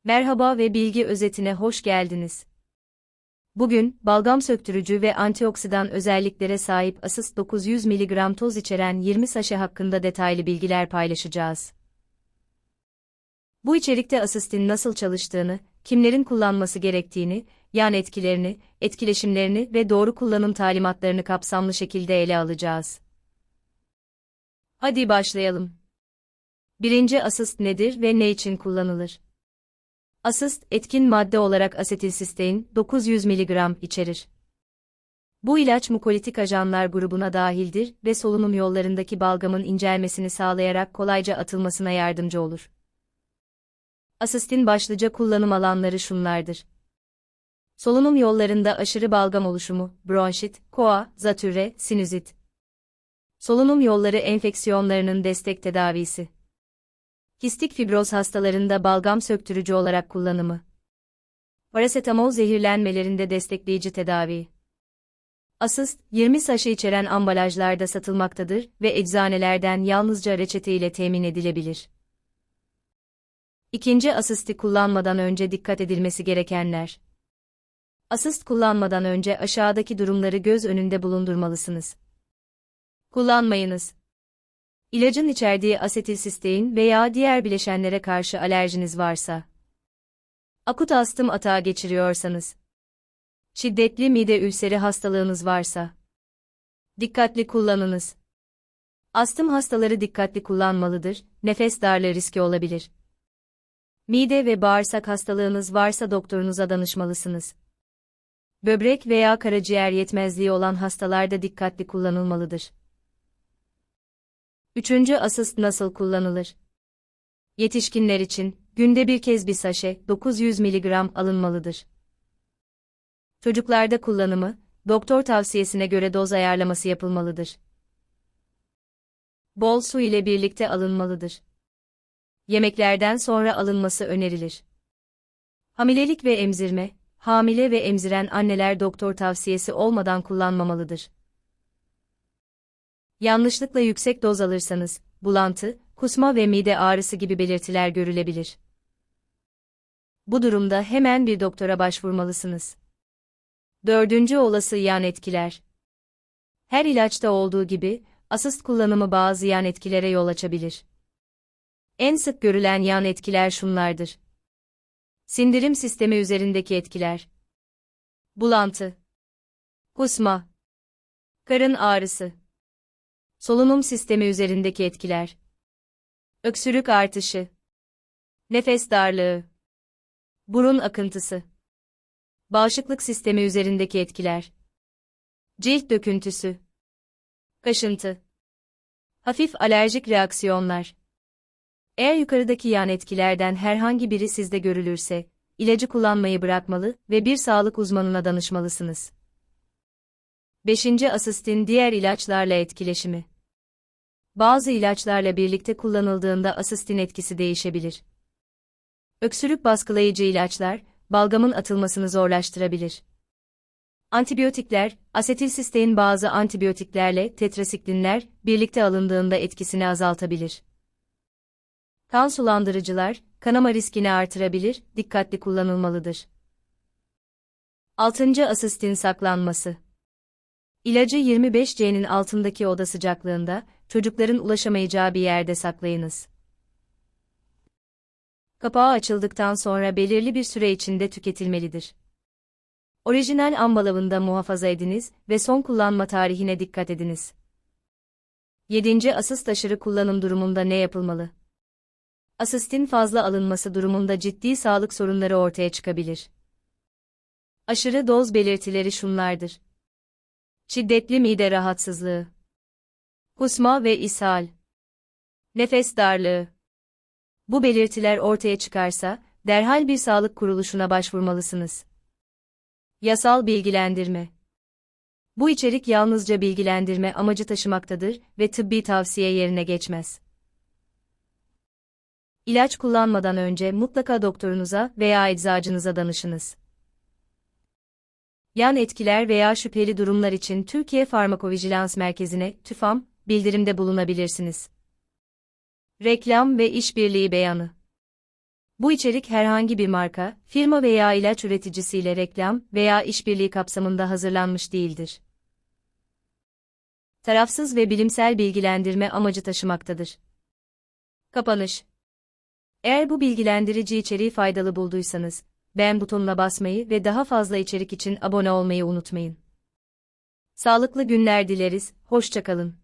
Merhaba ve bilgi özetine hoş geldiniz. Bugün, balgam söktürücü ve antioksidan özelliklere sahip Assist 900 mg toz içeren 20 saşe hakkında detaylı bilgiler paylaşacağız. Bu içerikte Assist'in nasıl çalıştığını, kimlerin kullanması gerektiğini, yan etkilerini, etkileşimlerini ve doğru kullanım talimatlarını kapsamlı şekilde ele alacağız. Hadi başlayalım. 1. Assist nedir ve ne için kullanılır? Assist, etkin madde olarak asetilsistein 900 mg içerir. Bu ilaç mukolitik ajanlar grubuna dahildir ve solunum yollarındaki balgamın incelmesini sağlayarak kolayca atılmasına yardımcı olur. Assist'in başlıca kullanım alanları şunlardır. Solunum yollarında aşırı balgam oluşumu, bronşit, koa, zatürre, sinüzit. Solunum yolları enfeksiyonlarının destek tedavisi. Kistik fibroz hastalarında balgam söktürücü olarak kullanımı. Parasetamol zehirlenmelerinde destekleyici tedavi. Assist, 20 saşe içeren ambalajlarda satılmaktadır ve eczanelerden yalnızca reçete ile temin edilebilir. 2. Assist'i kullanmadan önce dikkat edilmesi gerekenler. Assist kullanmadan önce aşağıdaki durumları göz önünde bulundurmalısınız. Kullanmayınız. İlacın içerdiği asetilsistein veya diğer bileşenlere karşı alerjiniz varsa. Akut astım atağı geçiriyorsanız. Şiddetli mide ülseri hastalığınız varsa. Dikkatli kullanınız. Astım hastaları dikkatli kullanmalıdır, nefes darlığı riski olabilir. Mide ve bağırsak hastalığınız varsa doktorunuza danışmalısınız. Böbrek veya karaciğer yetmezliği olan hastalarda dikkatli kullanılmalıdır. 3. Assist nasıl kullanılır? Yetişkinler için, günde bir kez bir saşe, 900 mg alınmalıdır. Çocuklarda kullanımı, doktor tavsiyesine göre doz ayarlaması yapılmalıdır. Bol su ile birlikte alınmalıdır. Yemeklerden sonra alınması önerilir. Hamilelik ve emzirme, hamile ve emziren anneler doktor tavsiyesi olmadan kullanmamalıdır. Yanlışlıkla yüksek doz alırsanız, bulantı, kusma ve mide ağrısı gibi belirtiler görülebilir. Bu durumda hemen bir doktora başvurmalısınız. 4. Olası yan etkiler. Her ilaçta olduğu gibi, Assist kullanımı bazı yan etkilere yol açabilir. En sık görülen yan etkiler şunlardır. Sindirim sistemi üzerindeki etkiler. Bulantı, kusma, karın ağrısı. Solunum sistemi üzerindeki etkiler. Öksürük artışı. Nefes darlığı. Burun akıntısı. Bağışıklık sistemi üzerindeki etkiler. Cilt döküntüsü. Kaşıntı. Hafif alerjik reaksiyonlar. Eğer yukarıdaki yan etkilerden herhangi biri sizde görülürse, ilacı kullanmayı bırakmalı ve bir sağlık uzmanına danışmalısınız. 5. Assist'in diğer ilaçlarla etkileşimi. Bazı ilaçlarla birlikte kullanıldığında Assist'in etkisi değişebilir. Öksürük baskılayıcı ilaçlar, balgamın atılmasını zorlaştırabilir. Antibiyotikler, asetilsistein bazı antibiyotiklerle tetrasiklinler birlikte alındığında etkisini azaltabilir. Kan sulandırıcılar, kanama riskini artırabilir, dikkatli kullanılmalıdır. 6. Assist'in saklanması. İlacı 25°'nin altındaki oda sıcaklığında, çocukların ulaşamayacağı bir yerde saklayınız. Kapağı açıldıktan sonra belirli bir süre içinde tüketilmelidir. Orijinal ambalajında muhafaza ediniz ve son kullanma tarihine dikkat ediniz. 7. Assist aşırı kullanım durumunda ne yapılmalı? Assist'in fazla alınması durumunda ciddi sağlık sorunları ortaya çıkabilir. Aşırı doz belirtileri şunlardır. Şiddetli mide rahatsızlığı. Kusma ve ishal. Nefes darlığı. Bu belirtiler ortaya çıkarsa, derhal bir sağlık kuruluşuna başvurmalısınız. Yasal bilgilendirme. Bu içerik yalnızca bilgilendirme amacı taşımaktadır ve tıbbi tavsiye yerine geçmez. İlaç kullanmadan önce mutlaka doktorunuza veya eczacınıza danışınız. Yan etkiler veya şüpheli durumlar için Türkiye Farmakovijilans Merkezi'ne TÜFAM bildirimde bulunabilirsiniz. Reklam ve işbirliği beyanı. Bu içerik herhangi bir marka, firma veya ilaç üreticisiyle reklam veya işbirliği kapsamında hazırlanmış değildir. Tarafsız ve bilimsel bilgilendirme amacı taşımaktadır. Kapanış. Eğer bu bilgilendirici içeriği faydalı bulduysanız, beğen butonuna basmayı ve daha fazla içerik için abone olmayı unutmayın. Sağlıklı günler dileriz, hoşça kalın.